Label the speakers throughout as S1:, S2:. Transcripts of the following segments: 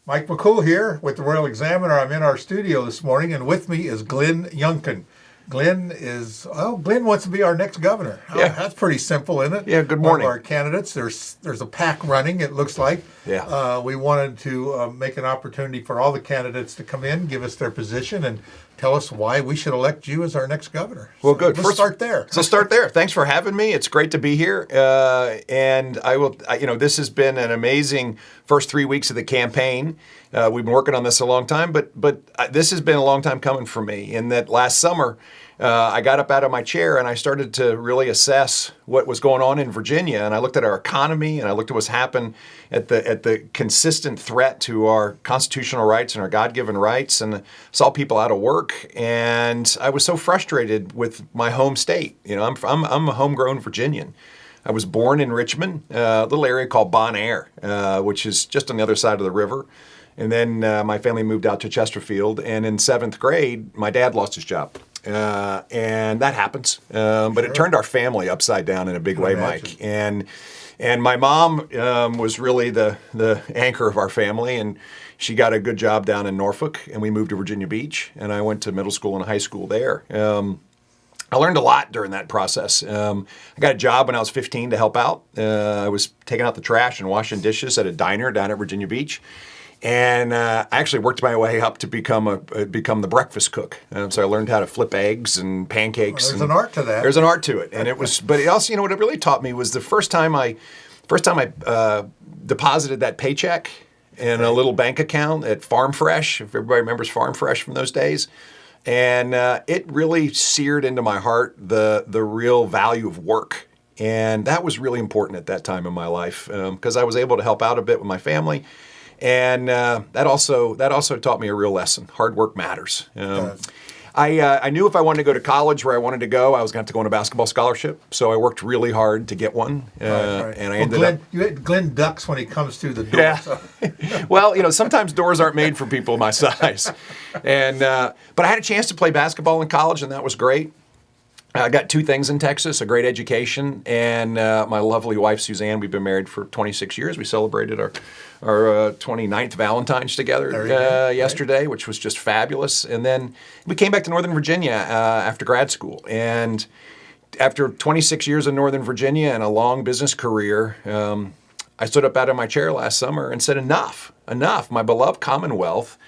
S1: Mike McCool here with the Royal Examiner. I'm in our studio this morning, and with me is Glenn Youngkin. Glenn wants to be our next governor.
S2: Yeah.
S1: That's pretty simple, isn't it?
S2: Yeah, good morning.
S1: One of our candidates. There's a pack running, it looks like.
S2: Yeah.
S1: We wanted to make an opportunity for all the candidates to come in, give us their position, and tell us why we should elect you as our next governor.
S2: Well, good.
S1: Let's start there.
S2: So start there. Thanks for having me. It's great to be here. And this has been an amazing first 3 weeks of the campaign. We've been working on this a long time, but this has been a long time coming for me. In that last summer, I got up out of my chair and I started to really assess what was going on in Virginia. And I looked at our economy and I looked at what's happened at the consistent threat to our constitutional rights and our God-given rights, and saw people out of work. And I was so frustrated with my home state. You know, I'm a homegrown Virginian. I was born in Richmond, a little area called Bon Air, which is just on the other side of the river. And then my family moved out to Chesterfield. And in 7th grade, my dad lost his job. And that happens. But
S1: Sure.
S2: It turned our family upside down in a big way, Mike. And my mom was really the anchor of our family. And she got a good job down in Norfolk. And we moved to Virginia Beach. And I went to middle school and high school there. I learned a lot during that process. I got a job when I was 15 to help out. I was taking out the trash and washing dishes at a diner down at Virginia Beach. And I actually worked my way up to become the breakfast cook. So I learned how to flip eggs and pancakes.
S1: There's an art to that.
S2: There's an art to it, and it was. But it also, what it really taught me was the first time I deposited that paycheck in a little bank account at Farm Fresh. If everybody remembers Farm Fresh from those days. And it really seared into my heart the real value of work. And that was really important at that time in my life, because I was able to help out a bit with my family. And that also taught me a real lesson. Hard work matters. I knew if I wanted to go to college where I wanted to go, I was going to have to go on a basketball scholarship. So I worked really hard to get one.
S1: Right.
S2: And I ended up...
S1: Glenn ducks when he comes through the door.
S2: Yeah.
S1: So.
S2: Well, sometimes doors aren't made for people my size. But I had a chance to play basketball in college, and that was great. I got two things in Texas: a great education, and my lovely wife, Suzanne. We've been married for 26 years. We celebrated our 29th Valentine's together yesterday, which was just fabulous. And then we came back to Northern Virginia after grad school. And after 26 years in Northern Virginia and a long business career, I stood up out of my chair last summer and said, enough. My beloved Commonwealth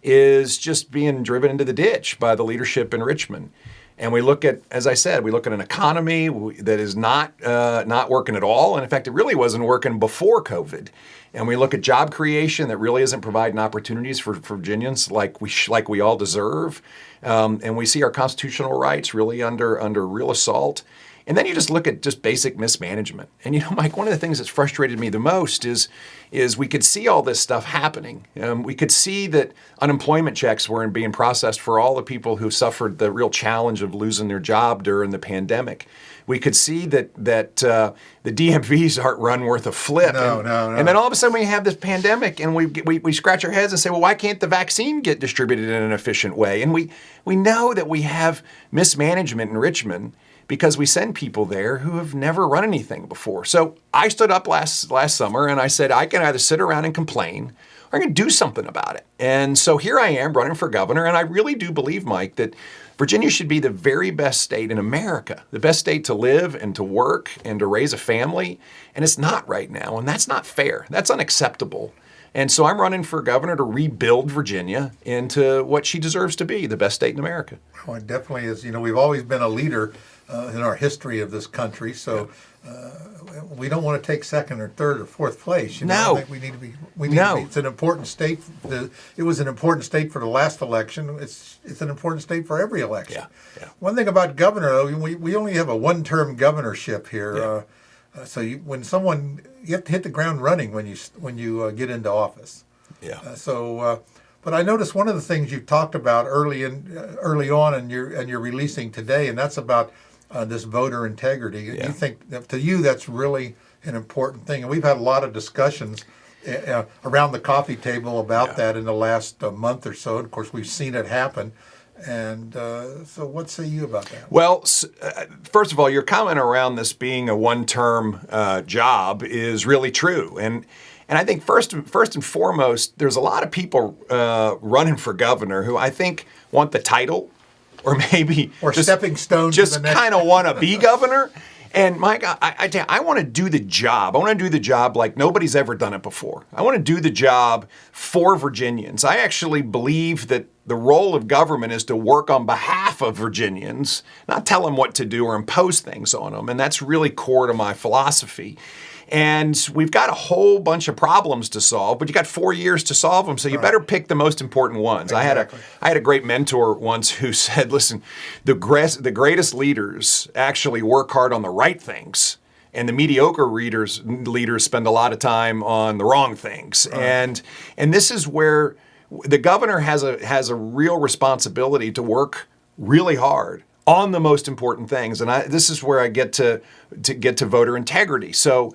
S2: is just being driven into the ditch by the leadership in Richmond. And we look at, as I said, an economy that is not working at all. And in fact, it really wasn't working before COVID. And we look at job creation that really isn't providing opportunities for Virginians like we all deserve. And we see our constitutional rights really under real assault. And then you just look at just basic mismanagement. And Mike, one of the things that's frustrated me the most is we could see all this stuff happening. We could see that unemployment checks weren't being processed for all the people who suffered the real challenge of losing their job during the pandemic. We could see that the DMVs aren't run worth a flip.
S1: No.
S2: And then all of a sudden we have this pandemic, and we scratch our heads and say, well, why can't the vaccine get distributed in an efficient way? And we know that we have mismanagement in Richmond because we send people there who have never run anything before. So I stood up last summer and I said, I can either sit around and complain, or I can do something about it. And so here I am running for governor, and I really do believe, Mike, that Virginia should be the very best state in America, the best state to live and to work and to raise a family. And it's not right now, and that's not fair. That's unacceptable. And so I'm running for governor to rebuild Virginia into what she deserves to be, the best state in America.
S1: Well, it definitely is. We've always been a leader in our history of this country, so we don't want to take second or third or fourth place.
S2: No.
S1: I think we need to be. It's an important state. It was an important state for the last election. It's an important state for every election.
S2: Yeah.
S1: One thing about governor, though, we only have a one-term governorship here.
S2: Yeah.
S1: So you have to hit the ground running when you get into office.
S2: Yeah.
S1: But I noticed one of the things you talked about early on, and you're releasing today, and that's about this voter integrity.
S2: Yeah.
S1: You think to you that's really an important thing, and we've had a lot of discussions around the coffee table about that in the last month or so. And of course, we've seen it happen. And so what say you about that?
S2: Well, first of all, your comment around this being a one-term job is really true. And And I think first and foremost, there's a lot of people running for governor who I think want the title, or maybe
S1: or
S2: just,
S1: stepping stones.
S2: just kind of want to be governor. And Mike, I tell you, I want to do the job. I want to do the job like nobody's ever done it before. I want to do the job for Virginians. I actually believe that the role of government is to work on behalf of Virginians, not tell them what to do or impose things on them. And that's really core to my philosophy. And we've got a whole bunch of problems to solve, but you got 4 years to solve them, so you better pick the most important ones.
S1: Exactly.
S2: I had a great mentor once who said, listen, the greatest leaders actually work hard on the right things, and the mediocre leaders spend a lot of time on the wrong things. Right. And this is where the governor has a real responsibility to work really hard on the most important things. And this is where I get to voter integrity. So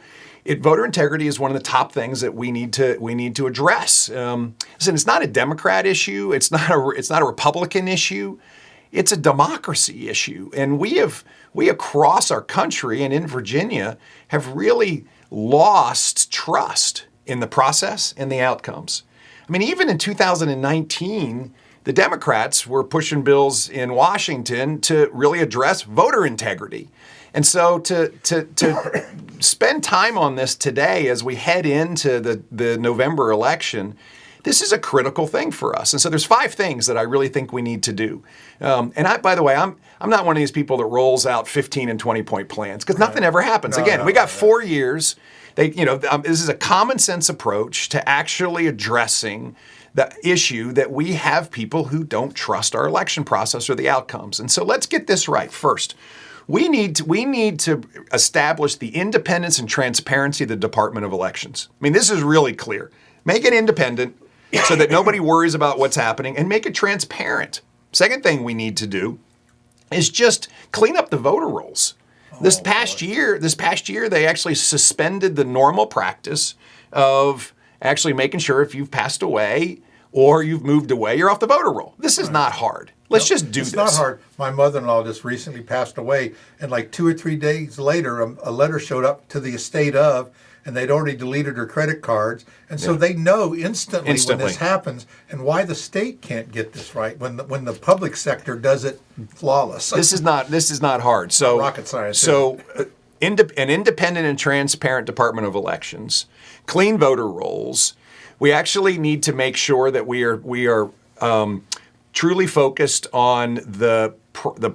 S2: voter integrity is one of the top things that we need to address. Listen, it's not a Democrat issue. It's not a Republican issue. It's a democracy issue. And we across our country and in Virginia have really lost trust in the process and the outcomes. I mean, even in 2019, the Democrats were pushing bills in Washington to really address voter integrity. And so to spend time on this today as we head into the November election, this is a critical thing for us. And so there's 5 things that I really think we need to do. By the way, I'm not one of these people that rolls out 15 and 20 point plans, because nothing ever happens. We got 4 years. This is a common sense approach to actually addressing the issue that we have people who don't trust our election process or the outcomes. And so let's get this right. First, we need to establish the independence and transparency of the Department of Elections. I mean, this is really clear. Make it independent so that nobody worries about what's happening, and make it transparent. Second thing we need to do is just clean up the voter rolls. This past year, they actually suspended the normal practice of actually making sure if you've passed away or you've moved away, you're off the voter roll. This is not hard. Let's just do this.
S1: It's not hard. My mother-in-law just recently passed away, and like 2 or 3 days later, a letter showed up to the estate of, and they'd already deleted her credit cards. And so they know instantly when this happens, and why the state can't get this right when the public sector does it flawless.
S2: This is not hard. So
S1: rocket science.
S2: So an independent and transparent Department of Elections, clean voter rolls. We actually need to make sure that we are truly focused on the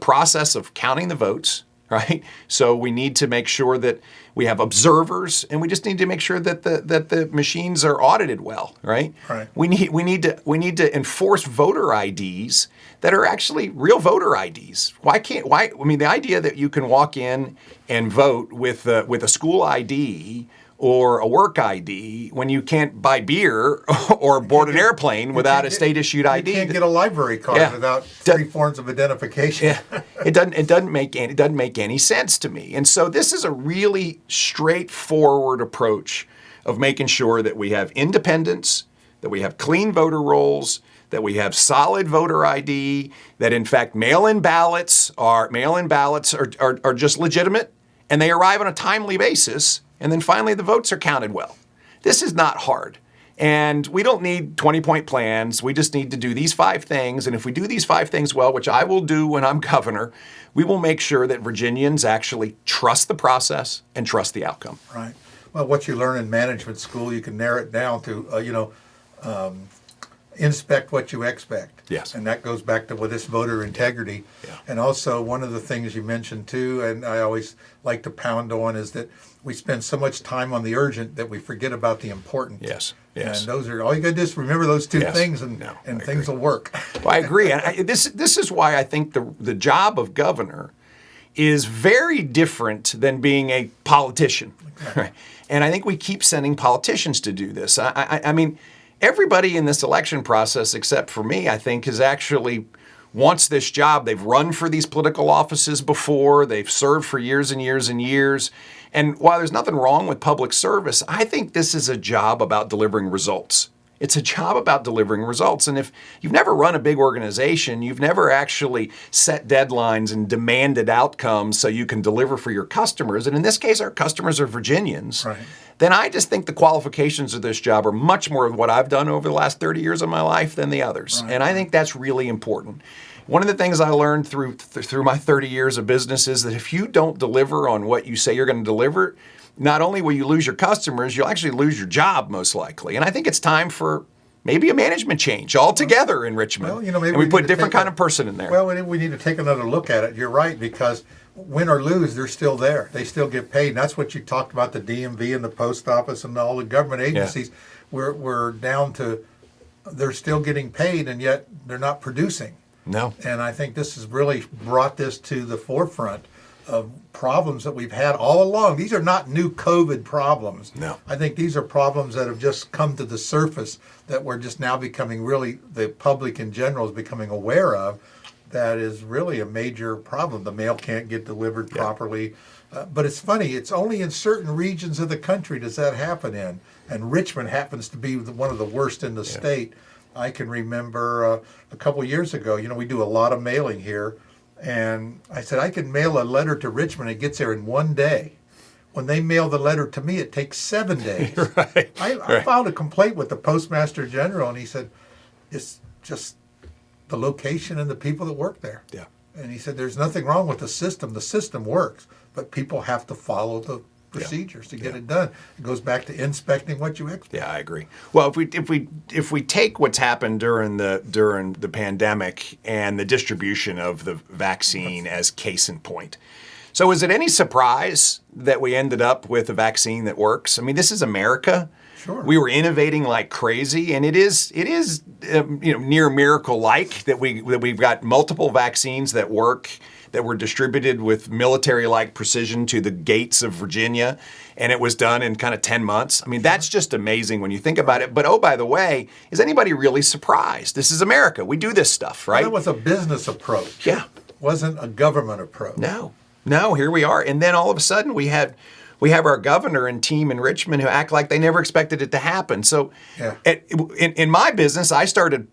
S2: process of counting the votes, right? So we need to make sure that we have observers, and we just need to make sure that the machines are audited well, right?
S1: Right.
S2: We need to enforce voter IDs that are actually real voter IDs. I mean, the idea that you can walk in and vote with a school ID or a work ID when you can't buy beer or board an airplane without a state-issued ID.
S1: You can't get a library card without 3 forms of identification.
S2: Yeah, it doesn't make any sense to me. And so this is a really straightforward approach of making sure that we have independence, that we have clean voter rolls, that we have solid voter ID, that in fact mail-in ballots are just legitimate, and they arrive on a timely basis. And then finally, the votes are counted well. This is not hard. And we don't need 20-point plans. We just need to do these 5 things. And if we do these 5 things well, which I will do when I'm governor, we will make sure that Virginians actually trust the process and trust the outcome.
S1: Right. Well, what you learn in management school, you can narrow it down to, inspect what you expect.
S2: Yes.
S1: And that goes back to this voter integrity.
S2: Yeah.
S1: And also one of the things you mentioned too, and I always like to pound on, is that we spend so much time on the urgent that we forget about the important.
S2: Yes.
S1: And those are all you got to do is remember those 2 things, and things will work.
S2: Well, I agree. And this is why I think the job of governor is very different than being a politician. Okay. And I think we keep sending politicians to do this. I mean, everybody in this election process, except for me, I think, has actually wants this job. They've run for these political offices before. They've served for years and years and years. And while there's nothing wrong with public service, I think this is a job about delivering results. It's a job about delivering results. And if you've never run a big organization, you've never actually set deadlines and demanded outcomes so you can deliver for your customers. And in this case, our customers are Virginians.
S1: Right.
S2: then I just think the qualifications of this job are much more of what I've done over the last 30 years of my life than the others.
S1: Right.
S2: And I think that's really important. One of the things I learned through my 30 years of business is that if you don't deliver on what you say you're going to deliver, not only will you lose your customers, you'll actually lose your job most likely. And I think it's time for maybe a management change altogether in Richmond.
S1: Well, maybe
S2: and we put a
S1: need to
S2: different
S1: take
S2: kind of person in there.
S1: Well, we need to take another look at it. You're right, because win or lose, they're still there. They still get paid. And that's what you talked about, the DMV and the post office and all the government agencies. Yeah. We're down to, they're still getting paid, and yet they're not producing.
S2: No.
S1: And I think this has really brought this to the forefront of problems that we've had all along. These are not new COVID problems.
S2: No.
S1: I think these are problems that have just come to the surface that we're just now becoming really, the public in general is becoming aware of. That is really a major problem. The mail can't get delivered properly. But it's funny, it's only in certain regions of the country does that happen in. And Richmond happens to be one of the worst in the state. I can remember a couple years ago, we do a lot of mailing here. And I said, I can mail a letter to Richmond. It gets there in one day. When they mail the letter to me, it takes 7 days.
S2: Right.
S1: I filed a complaint with the Postmaster General, and he said, it's just the location and the people that work there.
S2: Yeah.
S1: And he said, there's nothing wrong with the system. The system works, but people have to follow the procedures to get it done. It goes back to inspecting what you expect.
S2: Yeah, I agree. Well, if we take what's happened during the pandemic and the distribution of the vaccine as case in point. So is it any surprise that we ended up with a vaccine that works? I mean, this is America.
S1: Sure.
S2: We were innovating like crazy, and it is near miracle-like that we've got multiple vaccines that work, that were distributed with military-like precision to the gates of Virginia, and it was done in kind of 10 months. I mean, that's just amazing when you think about it. But oh, by the way, is anybody really surprised? This is America. We do this stuff, right?
S1: Well, that was a business approach.
S2: Yeah.
S1: Wasn't a government approach.
S2: No, here we are. And then all of a sudden we have our governor and team in Richmond who act like they never expected it to happen. So in my business, I started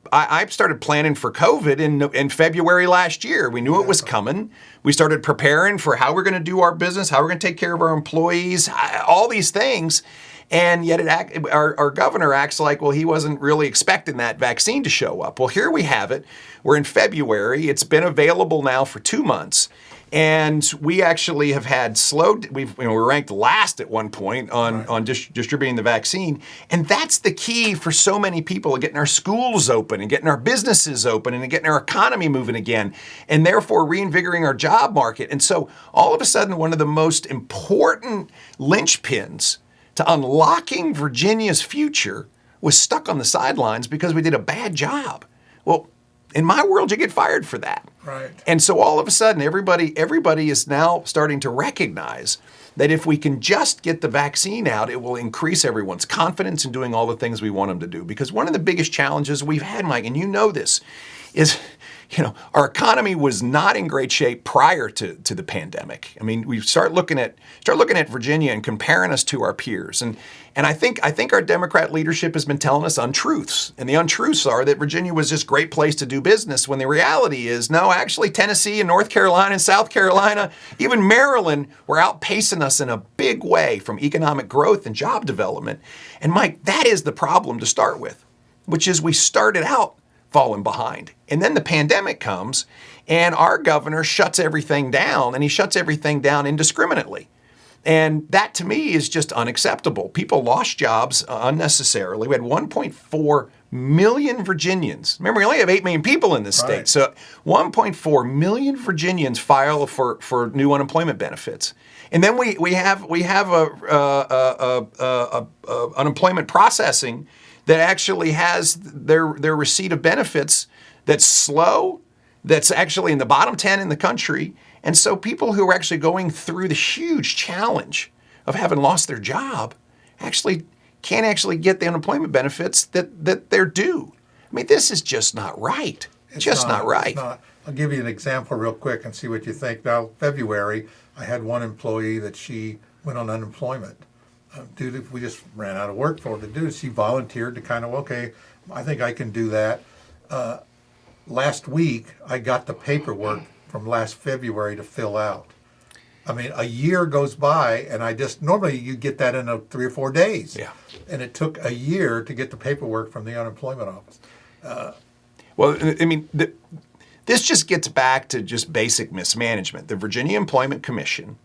S2: planning for COVID in February last year. We knew it was coming. We started preparing for how we're going to do our business, how we're going to take care of our employees, all these things. And yet our governor acts like, well, he wasn't really expecting that vaccine to show up. Well, here we have it. We're in February. It's been available now for 2 months. And we actually have had we were ranked last at one point on distributing the vaccine. And that's the key for so many people, getting our schools open and getting our businesses open and getting our economy moving again, and therefore reinvigorating our job market. And so all of a sudden, one of the most important linchpins to unlocking Virginia's future was stuck on the sidelines because we did a bad job. Well, in my world, you get fired for that.
S1: Right.
S2: And so all of a sudden, everybody is now starting to recognize that if we can just get the vaccine out, it will increase everyone's confidence in doing all the things we want them to do. Because one of the biggest challenges we've had, Mike, and you know this, is our economy was not in great shape prior to the pandemic. I mean, we start looking at Virginia and comparing us to our peers. And I think our Democrat leadership has been telling us untruths. And the untruths are that Virginia was just a great place to do business, when the reality is, no, actually Tennessee and North Carolina and South Carolina, even Maryland, were outpacing us in a big way from economic growth and job development. And Mike, that is the problem to start with, which is we started out falling behind. And then the pandemic comes and our governor shuts everything down, and he shuts everything down indiscriminately. And that to me is just unacceptable. People lost jobs unnecessarily. We had 1.4 million Virginians. Remember, we only have 8 million people in this state. So 1.4 million Virginians file for new unemployment benefits. And then we have unemployment processing that actually has their receipt of benefits that's slow, that's actually in the bottom 10 in the country. And so people who are actually going through the huge challenge of having lost their job actually can't actually get the unemployment benefits that they're due. I mean, this is just not right. It's not right.
S1: I'll give you an example real quick and see what you think. Now, February, I had one employee that she went on unemployment. We just ran out of work for her to do. She volunteered to kind of, okay, I think I can do that. Last week, I got the paperwork from last February to fill out. I mean, a year goes by, and normally you get that in 3 or 4 days.
S2: Yeah.
S1: And it took a year to get the paperwork from the unemployment office.
S2: Well, I mean, this just gets back to just basic mismanagement. The Virginia Employment Commission,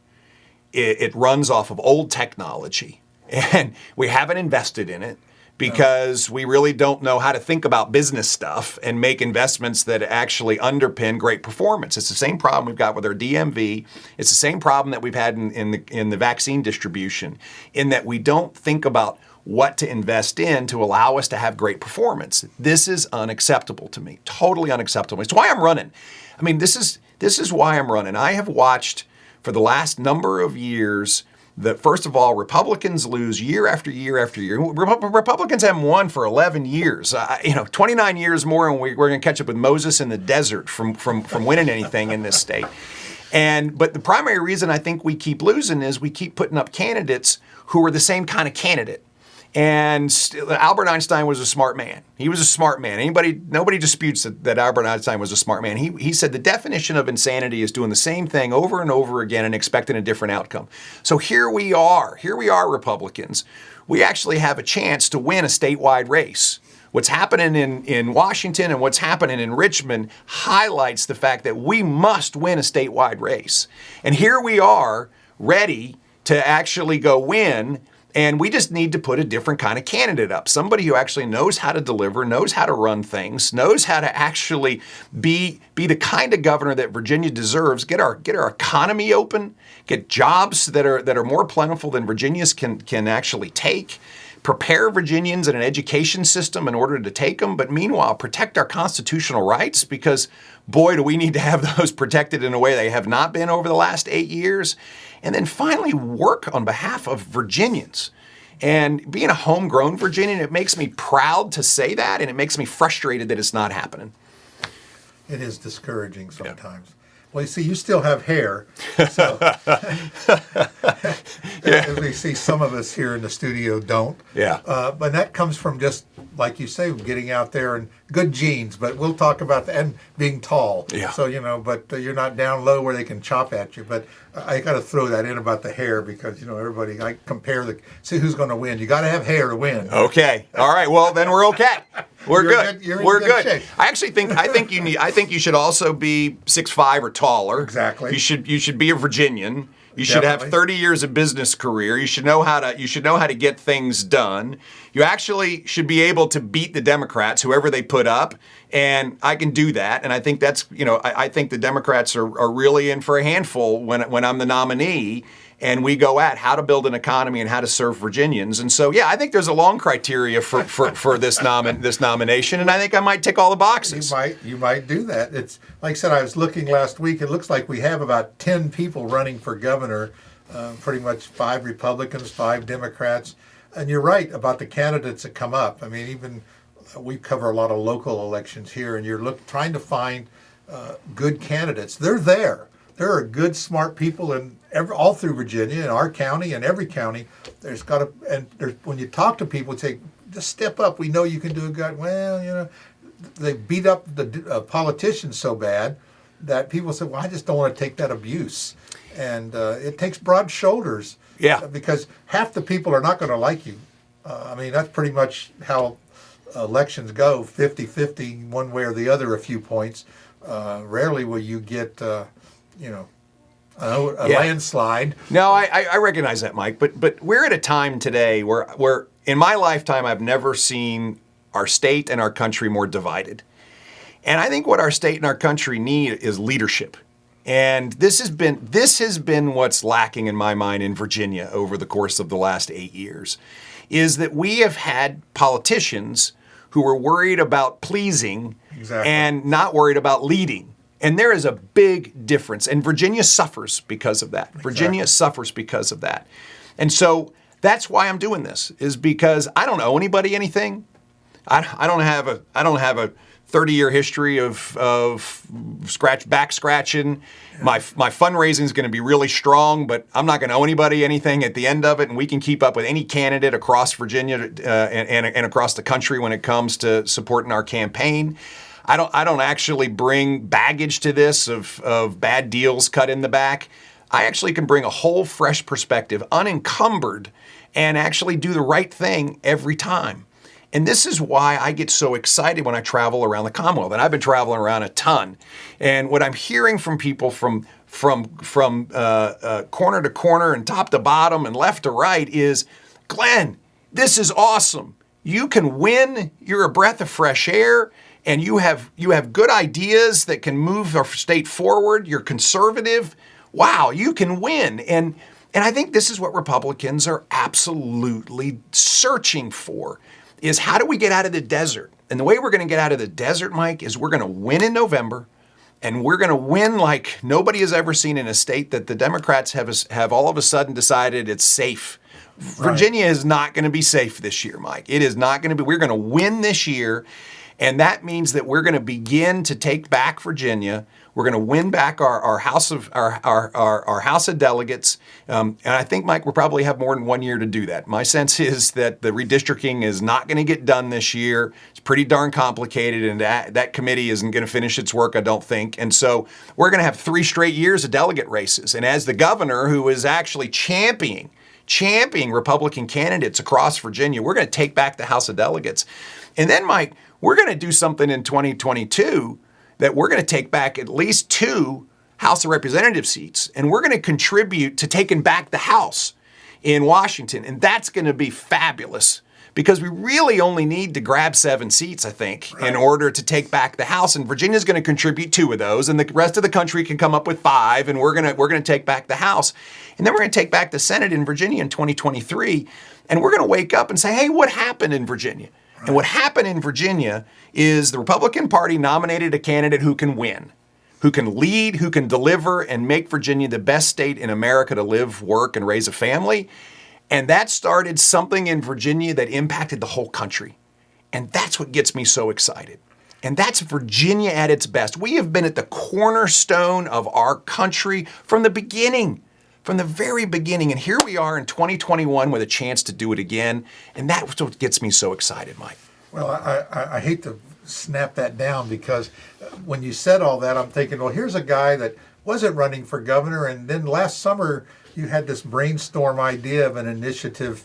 S2: it runs off of old technology, and we haven't invested in it because we really don't know how to think about business stuff and make investments that actually underpin great performance. It's the same problem we've got with our DMV. It's the same problem that we've had in the vaccine distribution, in that we don't think about what to invest in to allow us to have great performance. This is unacceptable to me, totally unacceptable. It's why I'm running. I mean, this is why I'm running. I have watched for the last number of years that, first of all, Republicans lose year after year after year. Republicans haven't won for 11 years. 29 years more, and we're going to catch up with Moses in the desert from winning anything in this state. But the primary reason I think we keep losing is we keep putting up candidates who are the same kind of candidate. And Albert Einstein was a smart man. He was a smart man. Nobody disputes that Albert Einstein was a smart man. He said the definition of insanity is doing the same thing over and over again and expecting a different outcome. So here we are, Republicans. We actually have a chance to win a statewide race. What's happening in Washington and what's happening in Richmond highlights the fact that we must win a statewide race. And here we are, ready to actually go win. And we just need to put a different kind of candidate up. Somebody who actually knows how to deliver, knows how to run things, knows how to actually be the kind of governor that Virginia deserves. Get our economy open, get jobs that are more plentiful than Virginians can actually take. Prepare Virginians in an education system in order to take them, but meanwhile protect our constitutional rights, because boy, do we need to have those protected in a way they have not been over the last 8 years. And then finally work on behalf of Virginians. And being a homegrown Virginian, it makes me proud to say that, and it makes me frustrated that it's not happening.
S1: It is discouraging sometimes. Yeah. Well, you see, you still have hair, so as we see, some of us here in the studio don't.
S2: Yeah.
S1: But that comes from just, like you say, getting out there and good genes. But we'll talk about that, and being tall.
S2: Yeah.
S1: So, but you're not down low where they can chop at you. But I got to throw that in about the hair because, everybody, I compare see who's going to win. You got to have hair to win.
S2: Okay. All right. Well, then we're okay. We're good.
S1: We're good. Shape.
S2: I actually think I think you should also be 6'5" or taller.
S1: Exactly.
S2: You should be a Virginian. You should have 30 years of business career. You should know how to get things done. You actually should be able to beat the Democrats, whoever they put up, and I can do that. And I think that's I think the Democrats are really in for a handful when I'm the nominee. And we go at how to build an economy and how to serve Virginians. And so, yeah, I think there's a long criteria for this nomination, and I think I might tick all the boxes.
S1: You might do that. It's like I said, I was looking last week. It looks like we have about 10 people running for governor, pretty much 5 Republicans, 5 Democrats. And you're right about the candidates that come up. I mean, even we cover a lot of local elections here, and you're trying to find good candidates. They're there. There are good, smart people all through Virginia, in our county, and every county. When you talk to people, say, just step up. We know you can do a good. Well, they beat up the politicians so bad that people say, well, I just don't want to take that abuse. And it takes broad shoulders.
S2: Yeah.
S1: Because half the people are not going to like you. I mean, that's pretty much how elections go, 50-50, one way or the other, a few points. Rarely will you get, a landslide.
S2: No, I recognize that, Mike. But we're at a time today where in my lifetime, I've never seen our state and our country more divided. And I think what our state and our country need is leadership. And this has been what's lacking in my mind in Virginia over the course of the last 8 years, is that we have had politicians who are worried about pleasing and not worried about leading. And there is a big difference. And Virginia suffers because of that. Virginia suffers because of that. And so that's why I'm doing this, is because I don't owe anybody anything. I don't have a 30-year history of back scratching. My fundraising is going to be really strong, but I'm not going to owe anybody anything at the end of it, and we can keep up with any candidate across Virginia and across the country when it comes to supporting our campaign. I don't actually bring baggage to this of bad deals cut in the back. I actually can bring a whole fresh perspective, unencumbered, and actually do the right thing every time. And this is why I get so excited when I travel around the Commonwealth. And I've been traveling around a ton. And what I'm hearing from people from corner to corner and top to bottom and left to right is, Glenn, this is awesome. You can win. You're a breath of fresh air. And you have good ideas that can move our state forward. You're conservative. Wow, you can win. And I think this is what Republicans are absolutely searching for, is how do we get out of the desert? And the way we're going to get out of the desert, Mike, is we're going to win in November, and we're going to win like nobody has ever seen in a state that the Democrats have all of a sudden decided it's safe. Right. Virginia is not going to be safe this year, Mike. It is not going to be. We're going to win this year, and that means that we're going to begin to take back Virginia. We're going to win back our House of House of Delegates, and I think, Mike, we'll probably have more than 1 year to do that. My sense is that the redistricting is not going to get done this year. It's pretty darn complicated, and that committee isn't going to finish its work, I don't think. And so we're going to have 3 straight years of delegate races. And as the governor, who is actually championing Republican candidates across Virginia, we're going to take back the House of Delegates, and then, Mike, we're going to do something in 2022. That we're going to take back at least 2 House of Representative seats, and we're going to contribute to taking back the House in Washington. And that's going to be fabulous because we really only need to grab 7 seats, I think, in order to take back the House. And Virginia's going to contribute 2 of those, and the rest of the country can come up with 5, and we're going to take back the House. And then we're going to take back the Senate in Virginia in 2023, and we're going to wake up and say, hey, what happened in Virginia? And what happened in Virginia is the Republican Party nominated a candidate who can win, who can lead, who can deliver, and make Virginia the best state in America to live, work, and raise a family. And that started something in Virginia that impacted the whole country. And that's what gets me so excited. And that's Virginia at its best. We have been at the cornerstone of our country from the beginning. From the very beginning, and here we are in 2021 with a chance to do it again, and that's what gets me so excited, Mike.
S1: Well, I hate to snap that down because when you said all that, I'm thinking, well, here's a guy that wasn't running for governor, and then last summer you had this brainstorm idea of an initiative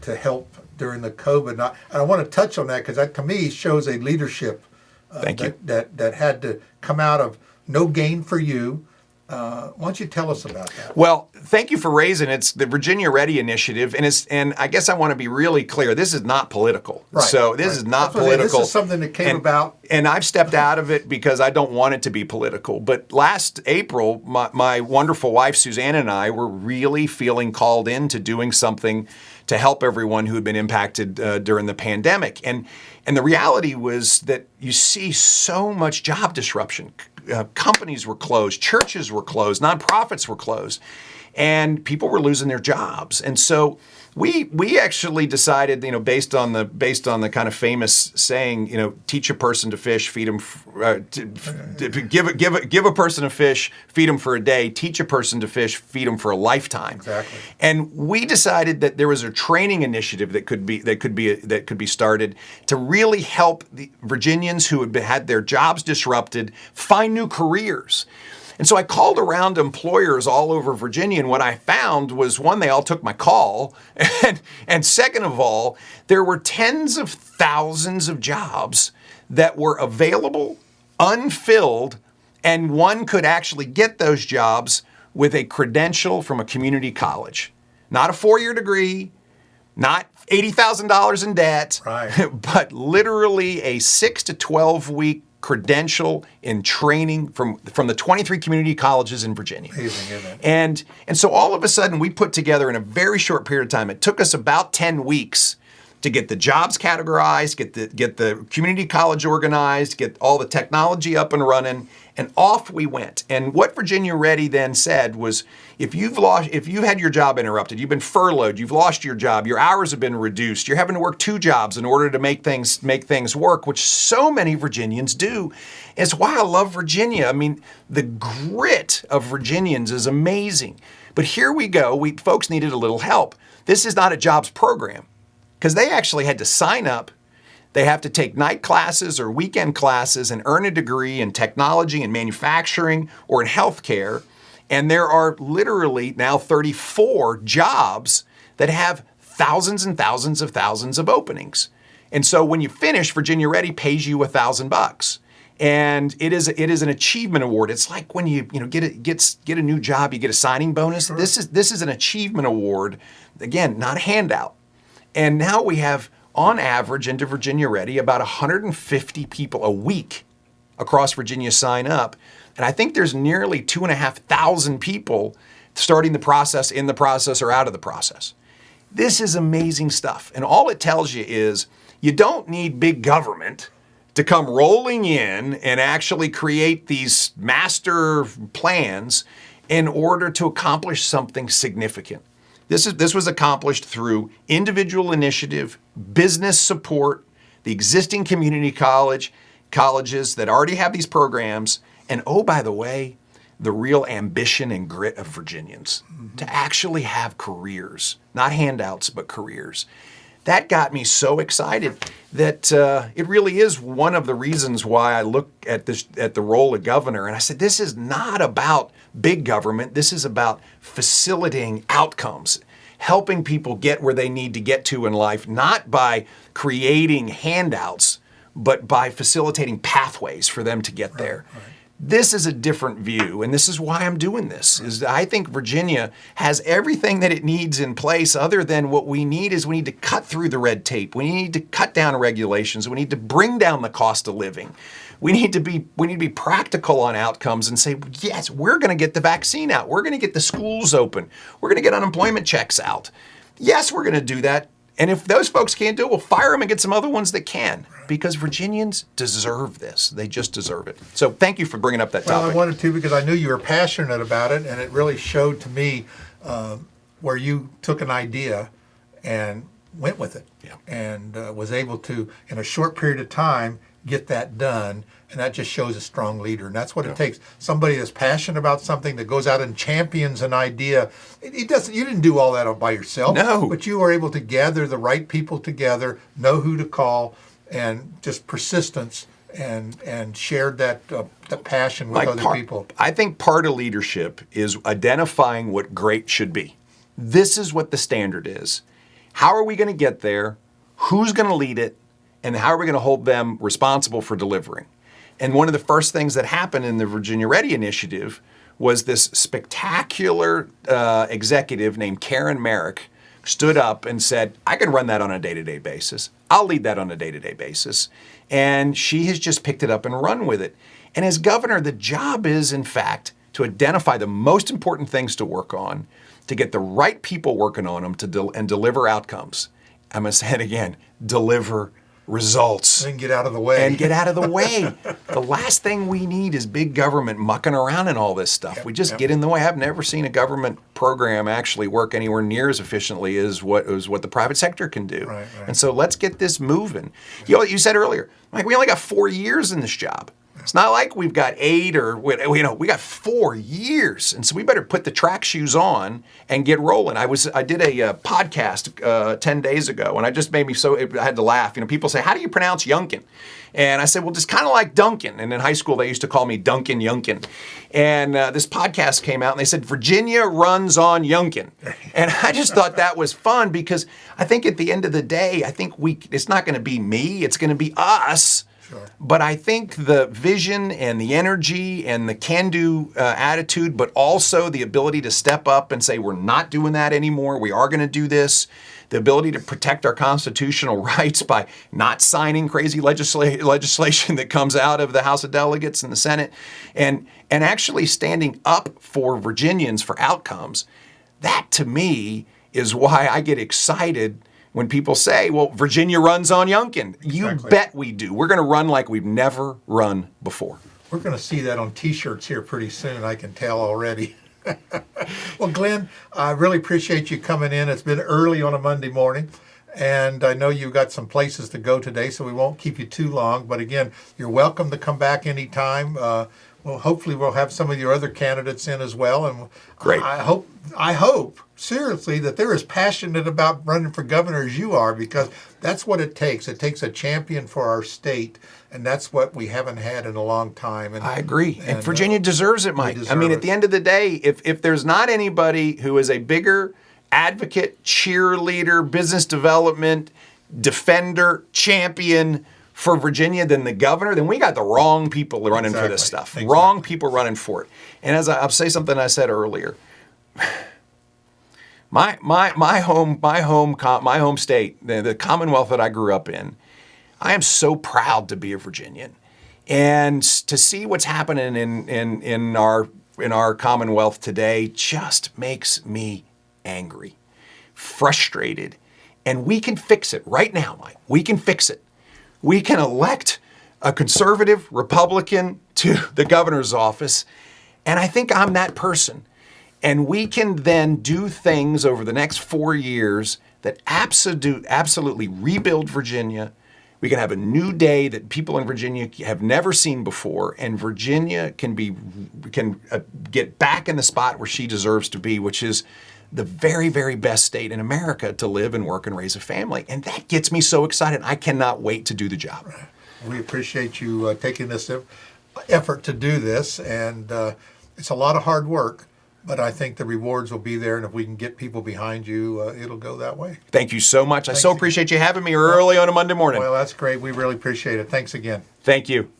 S1: to help during the COVID. And I want to touch on that because that, to me, shows a leadership that had to come out of no gain for you. Why don't you tell us about that?
S2: Well, thank you for raising it. It's the Virginia Ready Initiative, and I guess I want to be really clear. This is not political.
S1: Right,
S2: so this is not political.
S1: This is something that came about.
S2: And I've stepped out of it because I don't want it to be political. But last April, my wonderful wife, Suzanne, and I were really feeling called into doing something to help everyone who had been impacted during the pandemic. And the reality was that you see so much job disruption. Companies were closed, churches were closed, nonprofits were closed, and people were losing their jobs. And so we actually decided, based on the kind of famous saying, teach a person to fish, feed them, give a person a fish, feed them for a day, teach a person to fish, feed them for a lifetime.
S1: Exactly.
S2: And we decided that there was a training initiative that could be started to really help the Virginians who had their jobs disrupted find new careers. And so I called around employers all over Virginia, and what I found was, one, they all took my call, and second of all, there were tens of thousands of jobs that were available, unfilled, and one could actually get those jobs with a credential from a community college. Not a 4-year degree, not $80,000 in debt,
S1: right.
S2: But literally a 6 to 12-week credential in training from the 23 community colleges in Virginia.
S1: Amazing, isn't it?
S2: And so all of a sudden we put together in a very short period of time, it took us about 10 weeks to get the jobs categorized, get the community college organized, get all the technology up and running, and off we went. And what Virginia Ready then said was, if you've had your job interrupted, you've been furloughed, you've lost your job, your hours have been reduced, you're having to work 2 jobs in order to make things work, which so many Virginians do. It's why I love Virginia. I mean, the grit of Virginians is amazing. But here we go. Folks needed a little help. This is not a jobs program, because they actually had to sign up. They have to take night classes or weekend classes and earn a degree in technology and manufacturing or in healthcare. And there are literally now 34 jobs that have thousands and thousands of openings. And so when you finish, Virginia Ready pays you $1,000. And it is an achievement award. It's like when you get a new job, you get a signing bonus.
S1: Sure.
S2: This is an achievement award. Again, not a handout. And now we have, on average, into Virginia Ready, about 150 people a week across Virginia sign up. And I think there's nearly 2,500 people starting the process, in the process, or out of the process. This is amazing stuff. And all it tells you is you don't need big government to come rolling in and actually create these master plans in order to accomplish something significant. This was accomplished through individual initiative, business support, the existing community colleges that already have these programs, and oh, by the way, the real ambition and grit of Virginians to actually have careers, not handouts, but careers. That got me so excited that it really is one of the reasons why I look at the role of governor, and I said, this is not about big government. This is about facilitating outcomes, helping people get where they need to get to in life, not by creating handouts, but by facilitating pathways for them to get there. Right. This is a different view, and this is why I'm doing this. Is I think Virginia has everything that it needs in place, other than what we need to cut through the red tape. We need to cut down regulations. We need to bring down the cost of living. We need to be practical on outcomes and say, yes, we're going to get the vaccine out. We're going to get the schools open. We're going to get unemployment checks out. Yes, we're going to do that. And if those folks can't do it, we'll fire them and get some other ones that can, because Virginians deserve this. They just deserve it. So thank you for bringing up that topic.
S1: Well, I wanted to because I knew you were passionate about it, and it really showed to me where you took an idea and went with it, and was able to, in a short period of time, get that done. And that just shows a strong leader. And that's what it takes. Somebody that's passionate about something, that goes out and champions an idea. You didn't do all that by yourself.
S2: No.
S1: But you were able to gather the right people together, know who to call, and just persistence, and shared that the passion with other people.
S2: I think part of leadership is identifying what great should be. This is what the standard is. How are we going to get there? Who's going to lead it? And how are we going to hold them responsible for delivering? And one of the first things that happened in the Virginia Ready initiative was this spectacular executive named Karen Merrick stood up and said, I can run that on a day-to-day basis. I'll lead that on a day-to-day basis. And she has just picked it up and run with it. And as governor, the job is, in fact, to identify the most important things to work on, to get the right people working on them, and deliver outcomes. I'm going to say it again, deliver results.
S1: And get out of the way.
S2: The last thing we need is big government mucking around in all this stuff. We just get in the way. I've never seen a government program actually work anywhere near as efficiently as what the private sector can do.
S1: Right.
S2: And so let's get this moving. You said earlier, Mike, we only got 4 years in this job. It's not like we've got 8 or, we got 4 years. And so we better put the track shoes on and get rolling. I did a podcast 10 days ago, and I just made me I had to laugh. People say, how do you pronounce Youngkin? And I said, well, just kind of like Duncan. And in high school, they used to call me Glenn Youngkin. And this podcast came out, and they said, Virginia runs on Youngkin. And I just thought that was fun, because I think at the end of the day, it's not going to be me. It's going to be us. Sure. But I think the vision and the energy and the can-do attitude, but also the ability to step up and say, we're not doing that anymore. We are going to do this. The ability to protect our constitutional rights by not signing crazy legislation that comes out of the House of Delegates and the Senate, and actually standing up for Virginians for outcomes. That, to me, is why I get excited when people say, well, Virginia runs on Youngkin. You bet we do. We're going to run like we've never run before.
S1: We're going to see that on T-shirts here pretty soon, I can tell already. Well, Glenn, I really appreciate you coming in. It's been early on a Monday morning, and I know you've got some places to go today, so we won't keep you too long. But again, you're welcome to come back anytime. Well, hopefully we'll have some of your other candidates in as well, and
S2: Great.
S1: I hope seriously that they're as passionate about running for governor as you are, because that's what it takes. It takes a champion for our state, and that's what we haven't had in a long time. And
S2: I agree. And
S1: and,
S2: Virginia deserves it, Mike. I
S1: deserve
S2: mean,
S1: it.
S2: at the end of the day, if there's not anybody who is a bigger advocate, cheerleader, business development, defender, champion for Virginia than the governor, then we got the wrong people running for this stuff.
S1: Exactly.
S2: Wrong people running for it. And as I'll say something I said earlier, my home state, the Commonwealth that I grew up in, I am so proud to be a Virginian, and to see what's happening in our Commonwealth today just makes me angry, frustrated, and we can fix it right now, Mike. We can fix it. We can elect a conservative Republican to the governor's office, and I think I'm that person. And we can then do things over the next 4 years that absolutely rebuild Virginia. We can have a new day that people in Virginia have never seen before, and Virginia can get back in the spot where she deserves to be, which is the very, very best state in America to live and work and raise a family. And that gets me so excited. I cannot wait to do the job.
S1: we appreciate you taking this effort to do this, and it's a lot of hard work. But I think the rewards will be there, and if we can get people behind you, it'll go that way.
S2: Thank you so much. I
S1: Thanks
S2: so
S1: again.
S2: appreciate you having me early on a Monday morning.
S1: Well, that's great. We really appreciate it. Thanks again.
S2: Thank you.